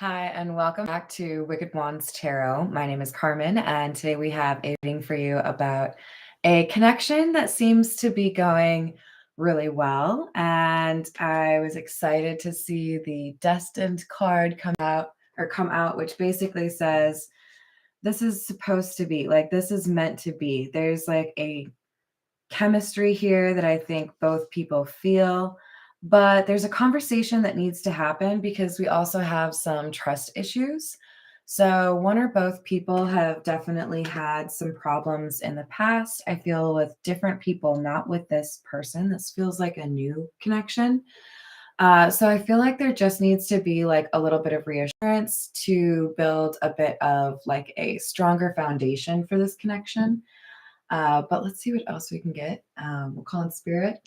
Hi, and welcome back to Wicked Wands Tarot. My name is Carmen, and today we have a reading for you about a connection that seems to be going really well. And I was excited to see the Destined card come out, which basically says this is supposed to be, like, this is meant to be. There's like a chemistry here that I think both people feel. But there's a conversation that needs to happen because we also have some trust issues. So, one or both people have definitely had some problems in the past. I feel with different people, not with this person. This feels like a new connection. So, I feel like there just needs to be like a little bit of reassurance to build a bit of like a stronger foundation for this connection. But let's see what else we can get. We'll call in spirit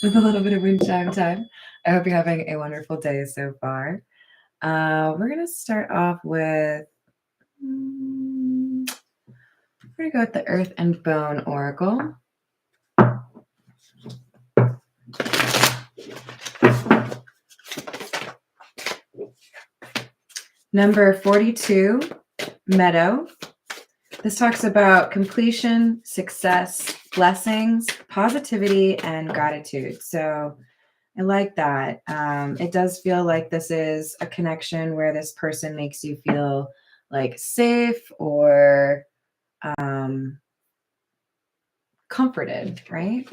with a little bit of wind chime time. I hope you're having a wonderful day so far. We're going to start off with, we're going to go with the Earth and Bone Oracle. Number 42, Meadow. This talks about completion, success, blessings, positivity, and gratitude. So I like that. It does feel like this is a connection where this person makes you feel like safe or comforted, right?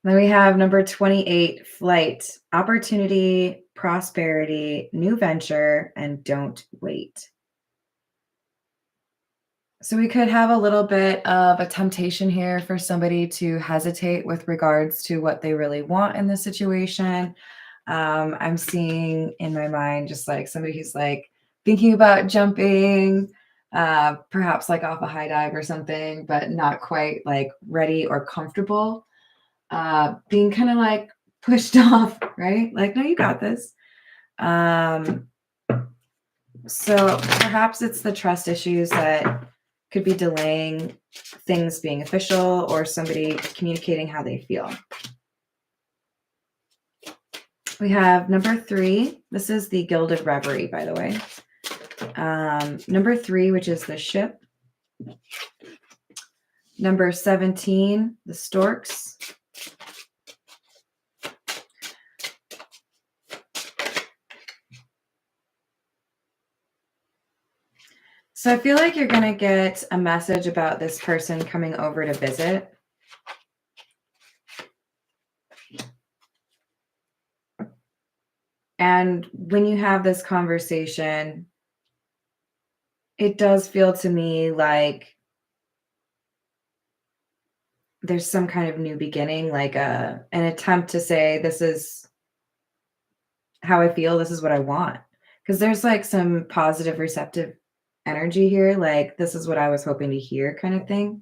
Then we have number 28, Flight, opportunity, prosperity, new venture, and don't wait. So we could have a little bit of a temptation here for somebody to hesitate with regards to what they really want in this situation. I'm seeing in my mind just like somebody who's like thinking about jumping, perhaps like off a high dive or something, but not quite like ready or comfortable, being kind of like pushed off, right? Like, no, you got this. So perhaps it's the trust issues that could be delaying things being official or somebody communicating how they feel. We have number 3. This is the Gilded Reverie, by the way. Number 3, which is the Ship. Number 17, the Storks. So I feel like you're going to get a message about this person coming over to visit. And when you have this conversation, it does feel to me like there's some kind of new beginning, like an attempt to say, this is how I feel, this is what I want. Because there's like some positive, receptive energy here, like this is what I was hoping to hear kind of thing.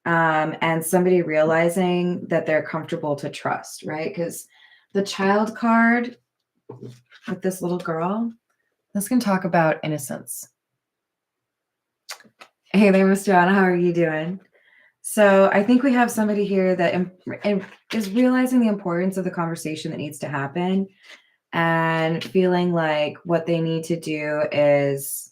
And somebody realizing that they're comfortable to trust, right? Because the Child card with this little girl, this can talk about innocence. Hey there, Miss Joanna, how are you doing? So I think we have somebody here that is realizing the importance of the conversation that needs to happen and feeling like what they need to do is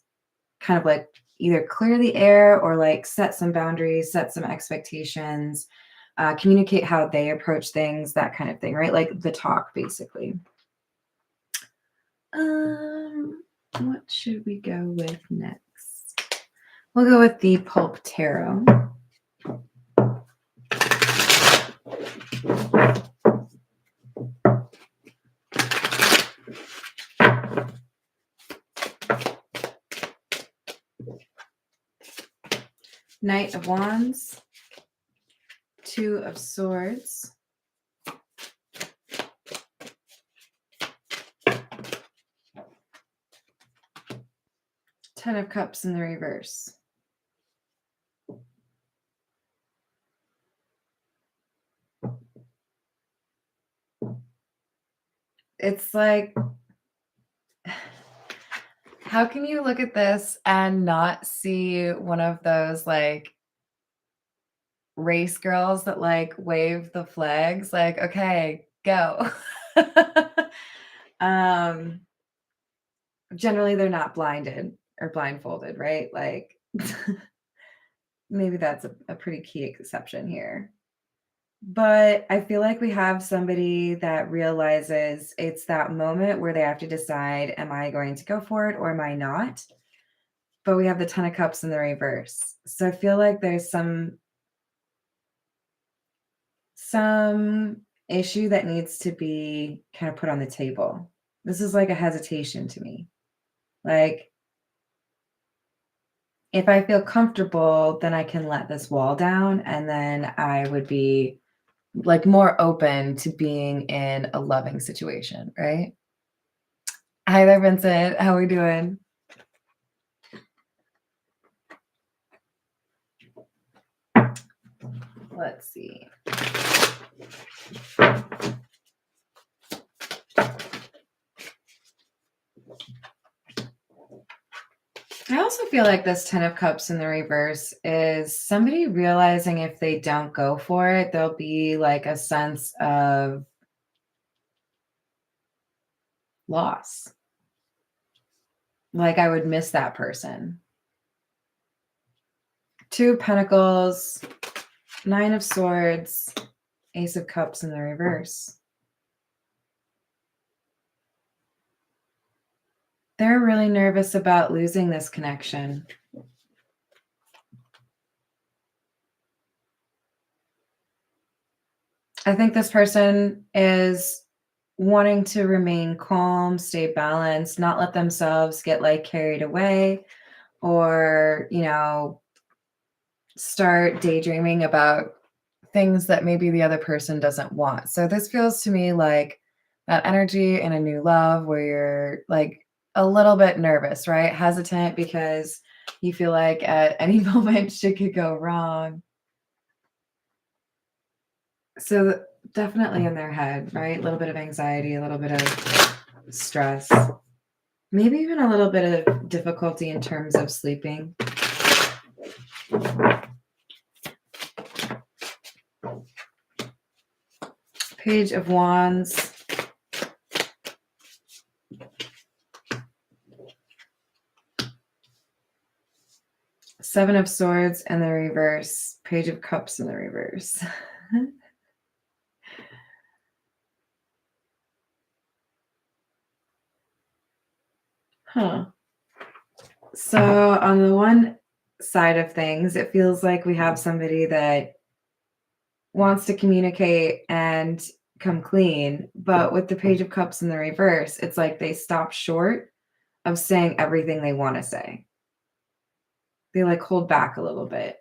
kind of like either clear the air or like set some boundaries, set some expectations, communicate how they approach things, that kind of thing, right? Like the talk, basically. What should we go with next? We'll go with the Pulp Tarot. Knight of Wands, 2 of Swords, Ten of Cups in the reverse. It's like, how can you look at this and not see one of those like race girls that like wave the flags? Like, okay, go. Generally they're not blinded or blindfolded, right? Like maybe that's a pretty key exception here. But I feel like we have somebody that realizes it's that moment where they have to decide, am I going to go for it or am I not? But we have the Ten of Cups in the reverse. So I feel like there's some issue that needs to be kind of put on the table. This is like a hesitation to me. Like, if I feel comfortable, then I can let this wall down, and then I would be like more open to being in a loving situation, right? Hi there, Vincent. How are we doing? Let's see. I also feel like this Ten of Cups in the reverse is somebody realizing if they don't go for it, there'll be like a sense of loss. Like I would miss that person. Two of Pentacles, Nine of Swords, Ace of Cups in the reverse. They're really nervous about losing this connection. I think this person is wanting to remain calm, stay balanced, not let themselves get like carried away or, start daydreaming about things that maybe the other person doesn't want. So this feels to me like that energy in a new love where you're like a little bit nervous, right? Hesitant because you feel like at any moment shit could go wrong. So definitely in their head, right? A little bit of anxiety, a little bit of stress, maybe even a little bit of difficulty in terms of sleeping. Page of Wands. Seven of Swords in the reverse. Page of Cups in the reverse. Huh. So on the one side of things, it feels like we have somebody that wants to communicate and come clean. But with the Page of Cups in the reverse, it's like they stop short of saying everything they want to say. They like hold back a little bit.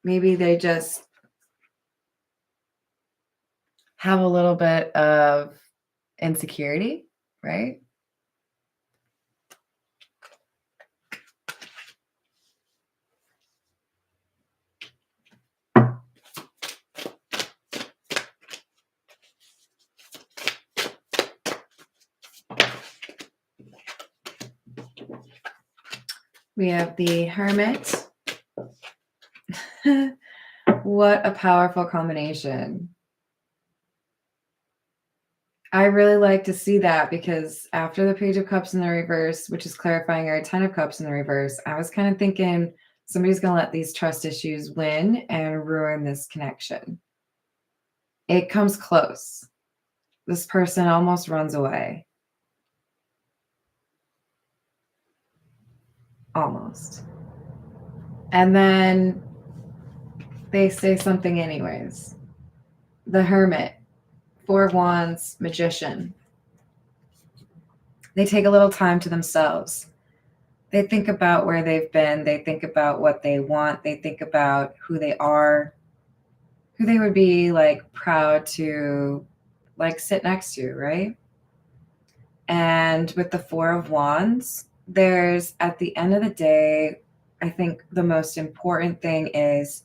Maybe they just have a little bit of insecurity, right? We have the Hermit. What a powerful combination. I really like to see that because after the Page of Cups in the reverse, which is clarifying our Ten of Cups in the reverse, I was kind of thinking somebody's going to let these trust issues win and ruin this connection. It comes close. This person almost runs away. Almost. And then they say something anyways. The Hermit, Four of Wands, Magician. They take a little time to themselves. They think about where they've been. They think about what they want. They think about who they are, who they would be like proud to like sit next to, right? And with the Four of Wands, there's at the end of the day, I think the most important thing is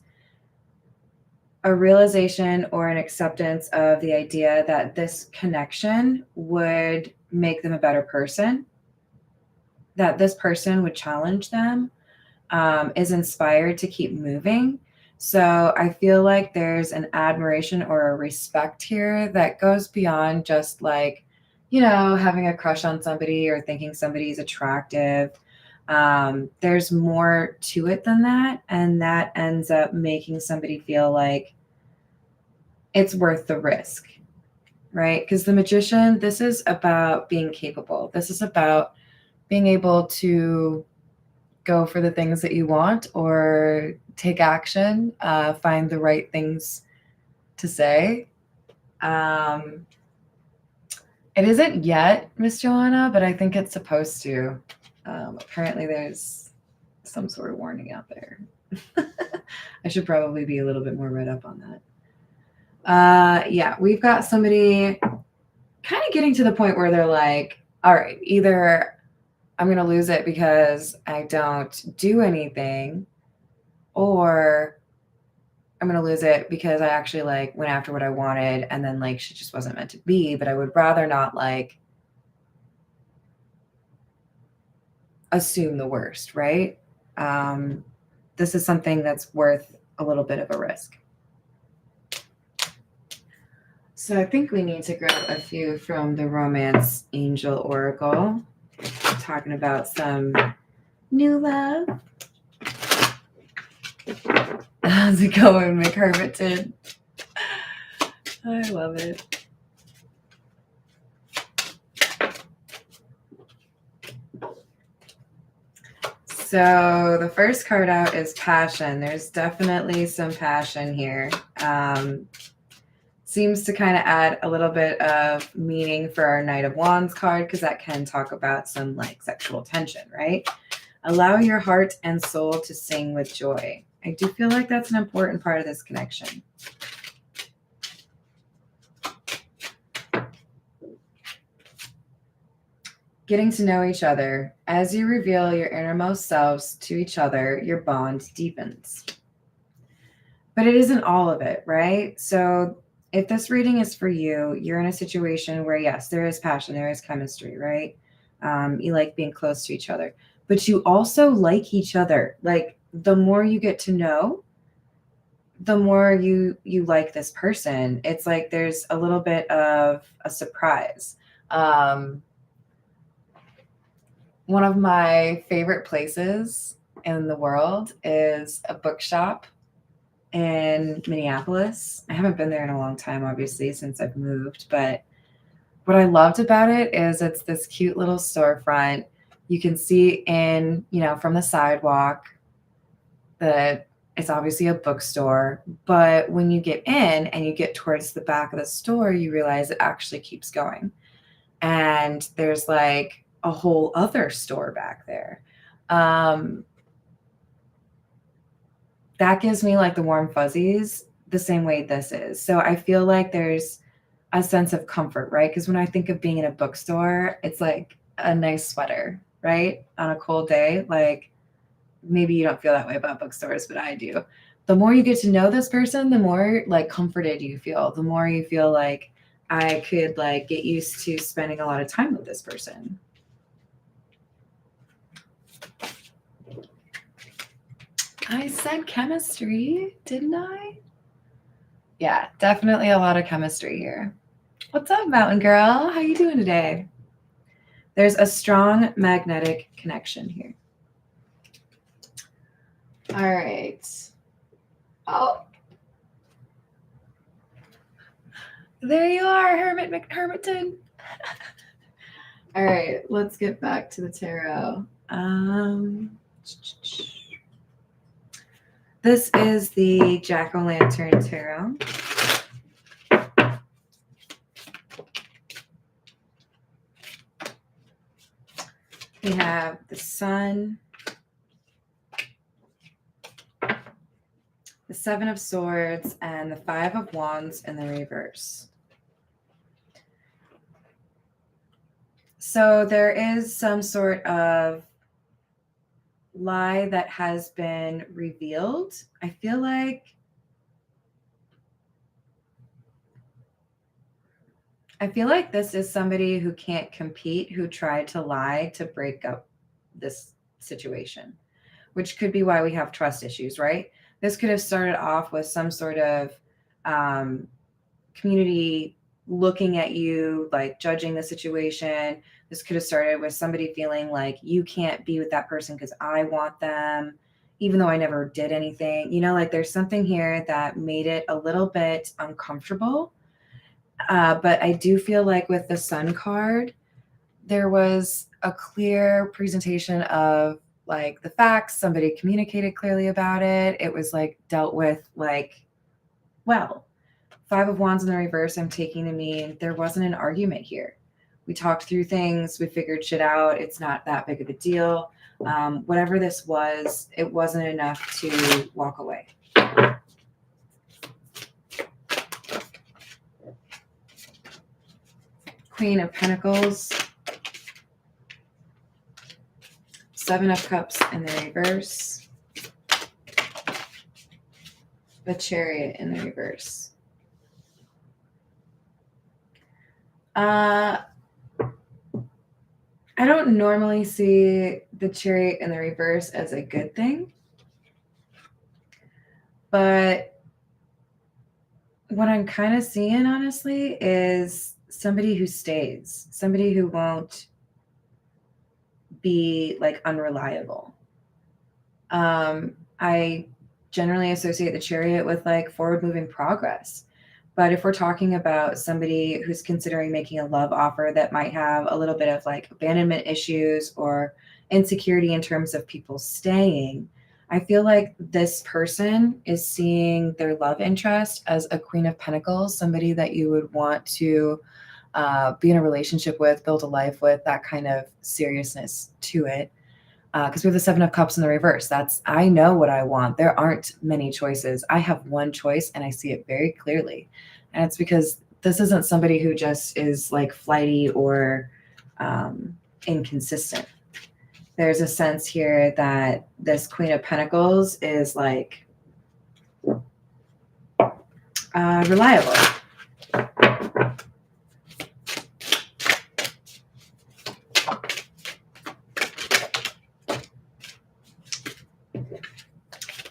a realization or an acceptance of the idea that this connection would make them a better person, that this person would challenge them, is inspired to keep moving, So I feel like there's an admiration or a respect here that goes beyond just like, having a crush on somebody or thinking somebody's attractive. There's more to it than that. And that ends up making somebody feel like it's worth the risk, right? Because the Magician, this is about being capable. This is about being able to go for the things that you want or take action, find the right things to say. It isn't yet, Miss Joanna, but I think it's supposed to. Apparently there's some sort of warning out there. I should probably be a little bit more read up on that. Yeah, we've got somebody kind of getting to the point where they're like, all right, either I'm going to lose it because I don't do anything, or I'm going to lose it because I actually like went after what I wanted and then like she just wasn't meant to be, but I would rather not like assume the worst, right? This is something that's worth a little bit of a risk. So I think we need to grab a few from the Romance Angel Oracle, talking about some new love. How's it going, McHermiton? I love it. So the first card out is passion. There's definitely some passion here. Seems to kind of add a little bit of meaning for our Knight of Wands card, because that can talk about some like sexual tension, right? Allow your heart and soul to sing with joy. I do feel like that's an important part of this connection. Getting to know each other. As you reveal your innermost selves to each other, your bond deepens. But it isn't all of it, right? So if this reading is for you, you're in a situation where, yes, there is passion, there is chemistry, right? You like being close to each other, but you also like each other. Like the more you get to know, the more you like this person. It's like there's a little bit of a surprise. One of my favorite places in the world is a bookshop in Minneapolis. I haven't been there in a long time, obviously, since I've moved, but what I loved about it is it's this cute little storefront. You can see in, from the sidewalk that it's obviously a bookstore, but when you get in and you get towards the back of the store, you realize it actually keeps going. And there's like a whole other store back there. That gives me like the warm fuzzies the same way this is. So I feel like there's a sense of comfort, right? Because when I think of being in a bookstore, it's like a nice sweater, right? On a cold day. Like maybe you don't feel that way about bookstores, but I do. The more you get to know this person, the more like comforted you feel, the more you feel like I could like get used to spending a lot of time with this person. I said chemistry, didn't I? Yeah, definitely a lot of chemistry here. What's up, Mountain Girl? How you doing today? There's a strong magnetic connection here. All right. Oh, there you are, Hermit McHermiton. All right, let's get back to the tarot. This is the Jack-o'-lantern tarot. We have the Sun, the Seven of Swords, and the Five of Wands in the reverse. So there is some sort of lie that has been revealed. I feel like this is somebody who can't compete, who tried to lie to break up this situation, which could be why we have trust issues, right? This could have started off with some sort of community looking at you, like judging the situation. This could have started with somebody feeling like you can't be with that person because I want them, even though I never did anything. You know, like there's something here that made it a little bit uncomfortable. But I do feel like with the Sun card, there was a clear presentation of like the facts. Somebody communicated clearly about it. It was like dealt with like, well, Five of Wands in the reverse, I'm taking to mean there wasn't an argument here. We talked through things. We figured shit out. It's not that big of a deal. Whatever this was, it wasn't enough to walk away. Queen of Pentacles. Seven of Cups in the reverse. The Chariot in the reverse. I don't normally see the Chariot in the reverse as a good thing. But what I'm kind of seeing, honestly, is somebody who stays. Somebody who won't be like unreliable. I generally associate the Chariot with like forward moving progress. But if we're talking about somebody who's considering making a love offer that might have a little bit of like abandonment issues or insecurity in terms of people staying, I feel like this person is seeing their love interest as a Queen of Pentacles, somebody that you would want to be in a relationship with, build a life with, that kind of seriousness to it. Because we have the Seven of Cups in the reverse. I know what I want. There aren't many choices. I have one choice and I see it very clearly. And it's because this isn't somebody who just is like flighty or inconsistent. There's a sense here that this Queen of Pentacles is like reliable.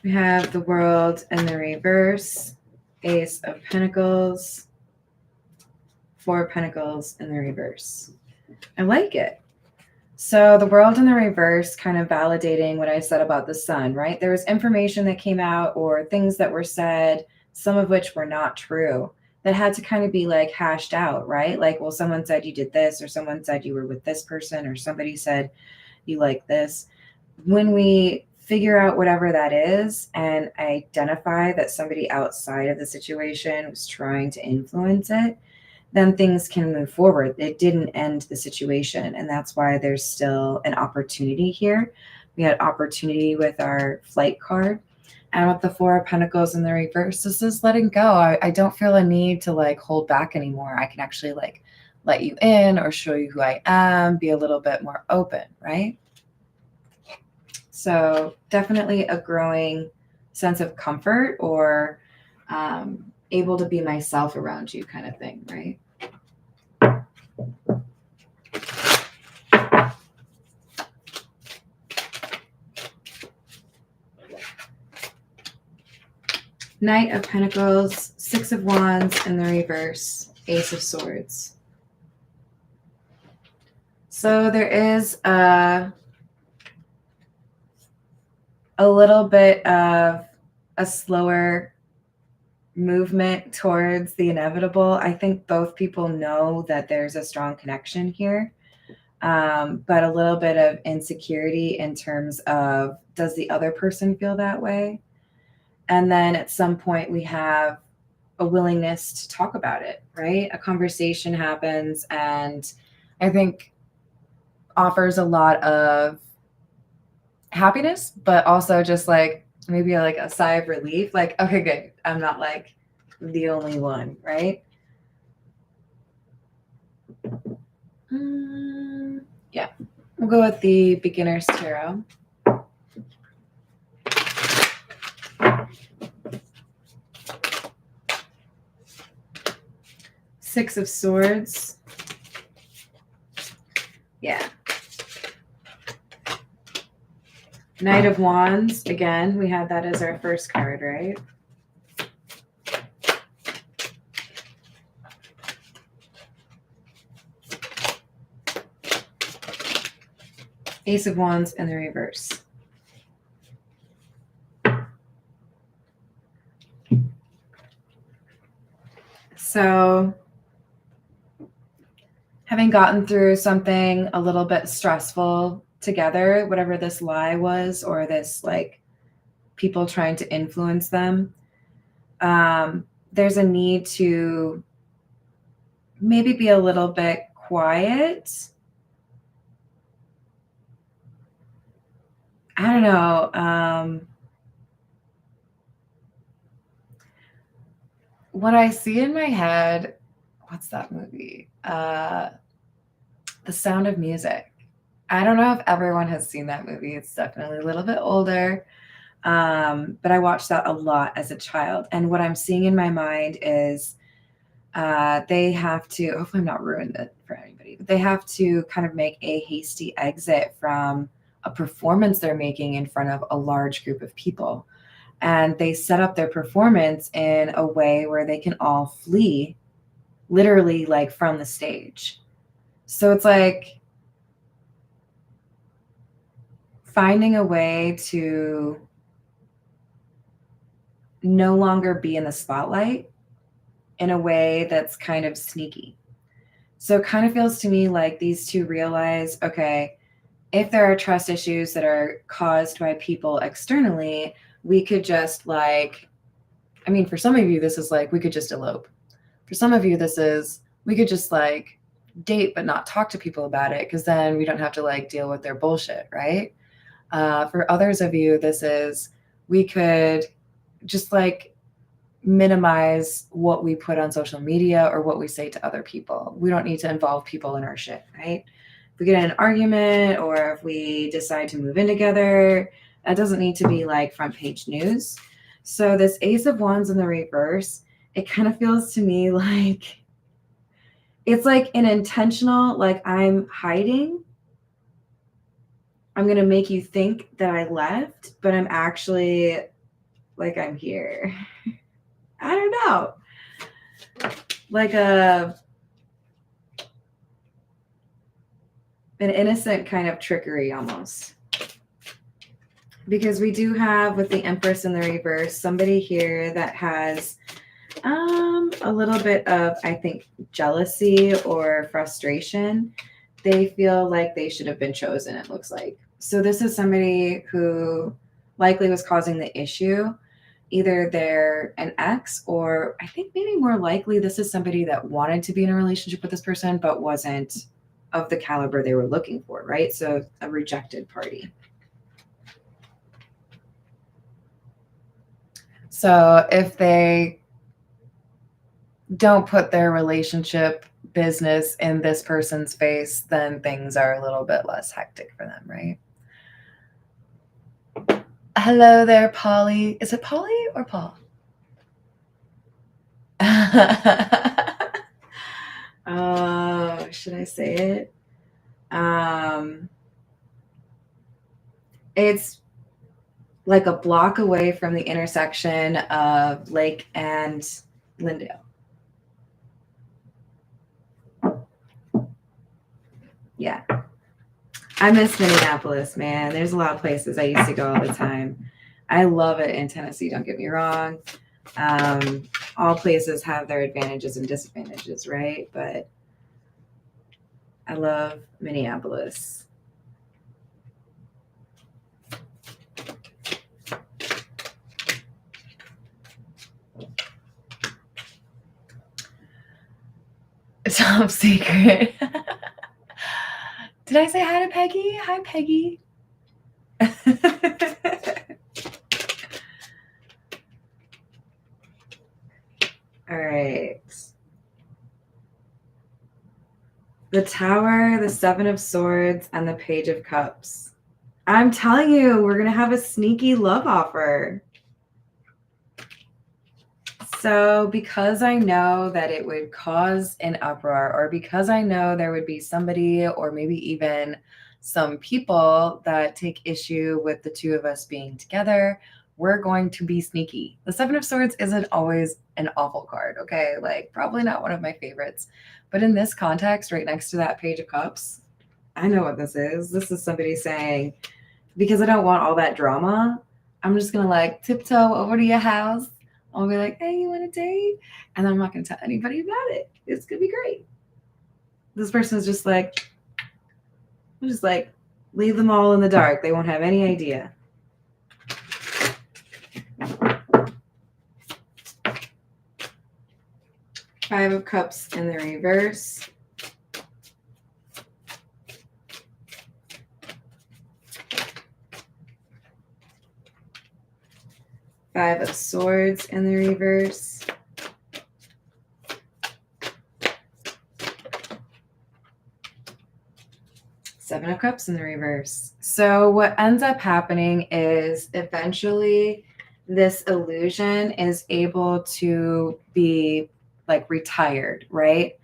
We have the World in the reverse, Ace of Pentacles, Four of Pentacles in the reverse. I like it. So the World in the reverse, kind of validating what I said about the Sun, right? There was information that came out or things that were said, some of which were not true, that had to kind of be like hashed out, right? Like, well, someone said you did this, or someone said you were with this person, or somebody said you like this. When we figure out whatever that is and identify that somebody outside of the situation was trying to influence it, then things can move forward. It didn't end the situation. And that's why there's still an opportunity here. We had opportunity with our Flight card. And with the Four of Pentacles in the reverse, this is letting go. I don't feel a need to like hold back anymore. I can actually like let you in or show you who I am, be a little bit more open, right? So definitely a growing sense of comfort or able to be myself around you kind of thing, right? Knight of Pentacles, Six of Wands in the reverse, Ace of Swords. So there is a little bit of a slower movement towards the inevitable. I think both people know that there's a strong connection here, but a little bit of insecurity in terms of, does the other person feel that way? And then at some point we have a willingness to talk about it, right? A conversation happens and I think offers a lot of happiness, but also just like maybe like a sigh of relief. Like, okay, good. I'm not like the only one, right? Yeah, we'll go with the Beginner's Tarot. Six of Swords. Yeah. Knight of Wands, again, we had that as our first card, right? Ace of Wands in the reverse. So, having gotten through something a little bit stressful together, whatever this lie was, or this like people trying to influence them, there's a need to maybe be a little bit quiet. I don't know. What I see in my head, what's that movie? The Sound of Music. I don't know if everyone has seen that movie. It's definitely a little bit older. But I watched that a lot as a child. And what I'm seeing in my mind is they have to, hopefully I'm not ruined it for anybody, but they have to kind of make a hasty exit from a performance they're making in front of a large group of people. And they set up their performance in a way where they can all flee, literally like from the stage. So it's like finding a way to no longer be in the spotlight in a way that's kind of sneaky. So it kind of feels to me like these two realize, okay, if there are trust issues that are caused by people externally, we could just like, I mean, for some of you, this is like, we could just elope. For some of you, this is, we could just like date, but not talk to people about it, because then we don't have to like deal with their bullshit, right? For others of you, this is, we could just like minimize what we put on social media or what we say to other people. We don't need to involve people in our shit, right? If we get in an argument or if we decide to move in together, that doesn't need to be like front page news. So this Ace of Wands in the reverse, it kind of feels to me like it's like an intentional, like I'm hiding. I'm going to make you think that I left, but I'm actually like I'm here. I don't know. Like an innocent kind of trickery almost. Because we do have, with the Empress in the reverse, somebody here that has a little bit of, I think, jealousy or frustration. They feel like they should have been chosen, it looks like. So this is somebody who likely was causing the issue. Either they're an ex, or I think maybe more likely this is somebody that wanted to be in a relationship with this person but wasn't of the caliber they were looking for, right? So a rejected party. So if they don't put their relationship business in this person's face, then things are a little bit less hectic for them, right? Hello there, Polly. Is it Polly or Paul? Oh, should I say it? It's like a block away from the intersection of Lake and Lindale. Yeah. I miss Minneapolis, man. There's a lot of places I used to go all the time. I love it in Tennessee, don't get me wrong. All places have their advantages and disadvantages, right? But I love Minneapolis. Top secret. Did I say hi to Peggy? Hi, Peggy. All right. The Tower, the Seven of Swords, and the Page of Cups. I'm telling you, we're going to have a sneaky love offer. So because I know that it would cause an uproar, or because I know there would be somebody or maybe even some people that take issue with the two of us being together, we're going to be sneaky. The Seven of Swords isn't always an awful card, okay? Like, probably not one of my favorites. But in this context, right next to that Page of Cups, I know what this is. This is somebody saying, because I don't want all that drama, I'm just going to like tiptoe over to your house. I'll be like, hey, you want a date? And I'm not going to tell anybody about it. It's going to be great. This person is just like, leave them all in the dark. They won't have any idea. Five of Cups in the reverse. Five of Swords in the reverse. Seven of Cups in the reverse. So what ends up happening is eventually this illusion is able to be like retired, right?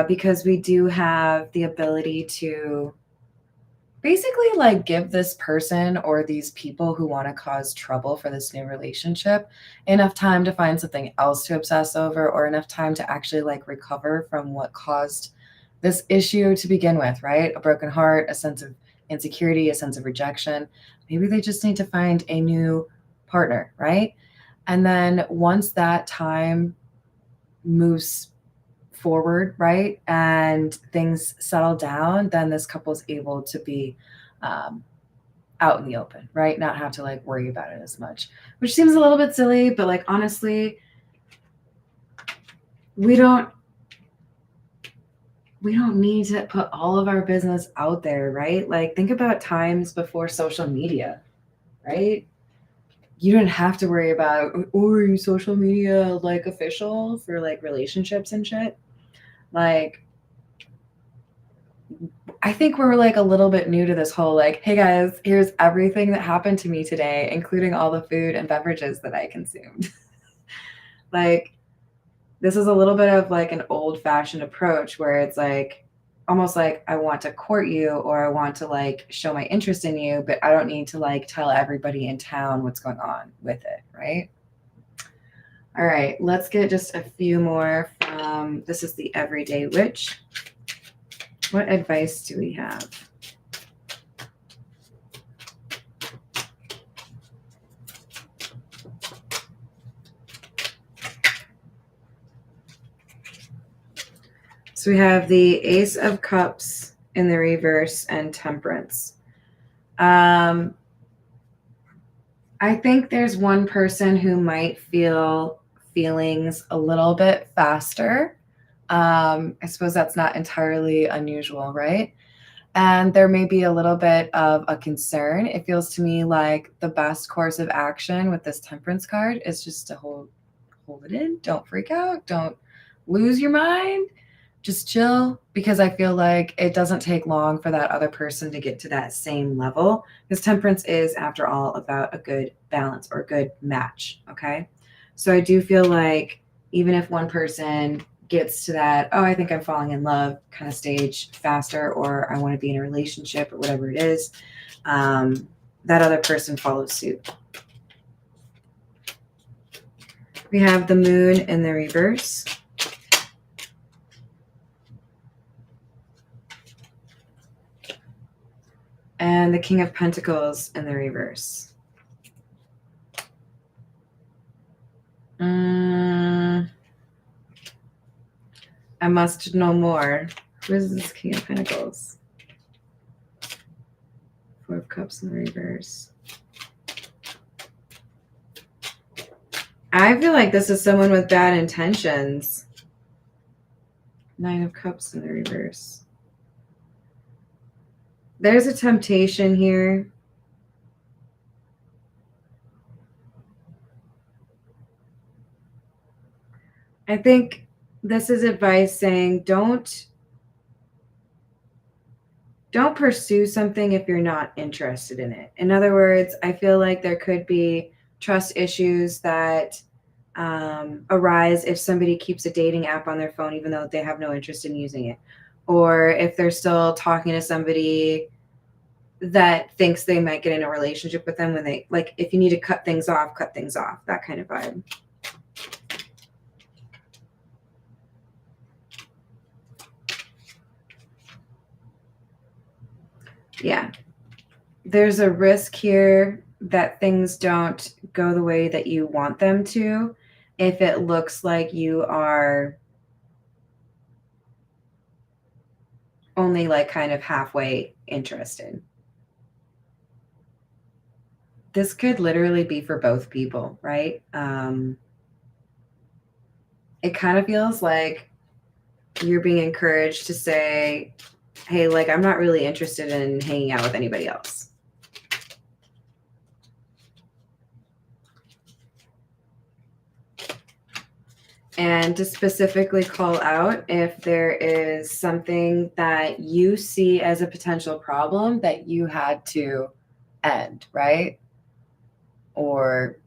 Because we do have the ability to basically like give this person or these people who want to cause trouble for this new relationship enough time to find something else to obsess over, or enough time to actually like recover from what caused this issue to begin with, right? A broken heart, a sense of insecurity, a sense of rejection. Maybe they just need to find a new partner, right? And then once that time moves forward, right, and things settle down, then this couple's able to be out in the open, right? Not have to like worry about it as much, which seems a little bit silly, but like honestly, we don't need to put all of our business out there, right? Like think about times before social media, right? You didn't have to worry about, oh, are you social media like official for like relationships and shit? Like, I think we're like a little bit new to this whole like, hey guys, here's everything that happened to me today, including all the food and beverages that I consumed. Like, this is a little bit of like an old-fashioned approach where it's like almost like I want to court you or I want to like show my interest in you, but I don't need to like tell everybody in town what's going on with it, right? All right, let's get just a few more from, this is the Everyday Witch. What advice do we have? So we have the Ace of Cups in the reverse and Temperance. I think there's one person who might feel feelings a little bit faster. I suppose that's not entirely unusual, right? And there may be a little bit of a concern. It feels to me like the best course of action with this Temperance card is just to hold it in. Don't freak out. Don't lose your mind. Just chill, because I feel like it doesn't take long for that other person to get to that same level, because Temperance is, after all, about a good balance or a good match, okay? So I do feel like even if one person gets to that, oh, I think I'm falling in love kind of stage faster, or I want to be in a relationship or whatever it is, that other person follows suit. We have the Moon in the reverse. And the King of Pentacles in the reverse. I must know more. Who is this King of Pentacles? Four of Cups in the reverse. I feel like this is someone with bad intentions. Nine of Cups in the reverse. There's a temptation here. I think this is advice saying don't pursue something if you're not interested in it. In other words, I feel like there could be trust issues that arise if somebody keeps a dating app on their phone even though they have no interest in using it, or if they're still talking to somebody that thinks they might get in a relationship with them when they, like, if you need to cut things off, that kind of vibe. Yeah. There's a risk here that things don't go the way that you want them to if it looks like you are only like kind of halfway interested. This could literally be for both people, right? It kind of feels like you're being encouraged to say, hey, like, I'm not really interested in hanging out with anybody else. And to specifically call out if there is something that you see as a potential problem that you had to end, right? Or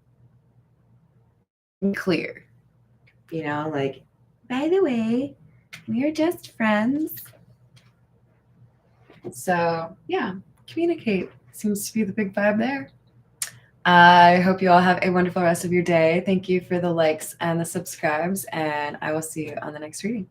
clear, you know, like, by the way, we are just friends. So, yeah, communicate seems to be the big vibe there. I hope you all have a wonderful rest of your day. Thank you for the likes and the subscribes, and I will see you on the next reading.